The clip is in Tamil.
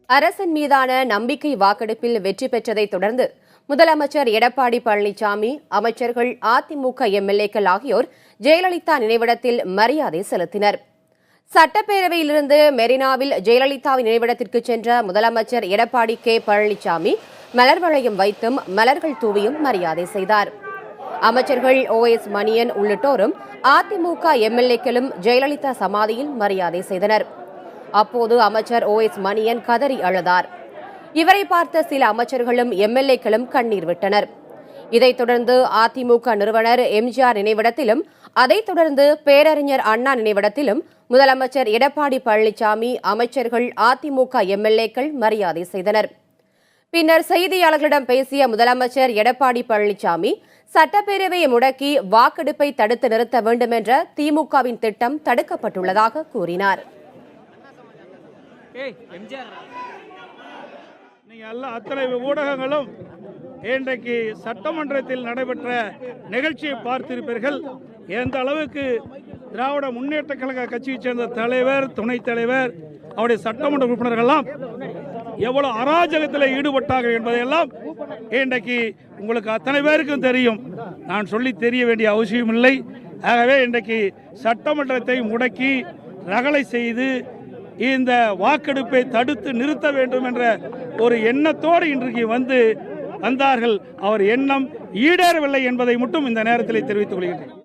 அரசின் மீதான நம்பிக்கை வாக்கெடுப்பில் வெற்றி பெற்றதைத் தொடர்ந்து முதலமைச்சர் எடப்பாடி பழனிசாமி, அமைச்சர்கள், அதிமுக எம்எல்ஏக்கள் ஆகியோர் ஜெயலலிதா நினைவிடத்தில் மரியாதை செலுத்தினர். சட்டப்பேரவையிலிருந்து மெரினாவில் ஜெயலலிதாவின் நினைவிடத்திற்கு சென்ற முதலமைச்சர் எடப்பாடி கே பழனிசாமி மலர் வளையம் வைத்தும் மலர்கள் தூவியும் மரியாதை செய்தார். அமைச்சர்கள் OS மணியன் உள்ளிட்டோரும் அதிமுக எம்எல்ஏக்களும் ஜெயலலிதா சமாதியில் மரியாதை செய்தனர். அப்போது அமைச்சர் OS மணியன் கதறி அழுதார். இவரை பார்த்த சில அமைச்சர்களும் எம்எல்ஏக்களும் கண்ணீர் விட்டனர். இதைத் தொடர்ந்து அதிமுக நிறுவனர் எம்ஜிஆர் நினைவிடத்திலும், அதைத் தொடர்ந்து பேரறிஞர் அண்ணா நினைவிடத்திலும் முதலமைச்சர் எடப்பாடி பழனிசாமி, அமைச்சர்கள், அதிமுக எம்எல்ஏக்கள் மரியாதை செய்தனர். பின்னர் செய்தியாளர்களிடம் பேசிய முதலமைச்சர் எடப்பாடி பழனிசாமி, சட்டப்பேரவையை முடக்கி வாக்கெடுப்பை தடுத்து நிறுத்த வேண்டும் என்ற திமுகவின் திட்டம் தடுக்கப்பட்டுள்ளதாக கூறினார். அத்தனை ஊடகங்களும் இன்றைக்கு சட்டமன்றத்தில் நடைபெற்ற நிகழ்ச்சியை பார்த்திருப்பீர்கள். எந்த அளவுக்கு திராவிட முன்னேற்ற கழக கட்சியைச் சேர்ந்த தலைவர், துணைத் தலைவர், அவருடைய சட்டமன்ற உறுப்பினர்கள்லாம் எவ்வளவு அராஜகத்தில் ஈடுபட்டார்கள் என்பதையெல்லாம் இன்றைக்கு உங்களுக்கு அத்தனை பேருக்கும் தெரியும். நான் சொல்லி தெரிய வேண்டிய அவசியம் இல்லை. ஆகவே இன்றைக்கு சட்டமன்றத்தை முடக்கி ரகளை செய்து இந்த வாக்கெடுப்பை தடுத்து நிறுத்த வேண்டும் என்ற ஒரு எண்ணத்தோடு இன்றைக்கு வந்தார்கள். அவர் எண்ணம் ஈடேறவில்லை என்பதை மட்டும் இந்த நேரத்தில் தெரிவித்துக் கொள்கிறேன்.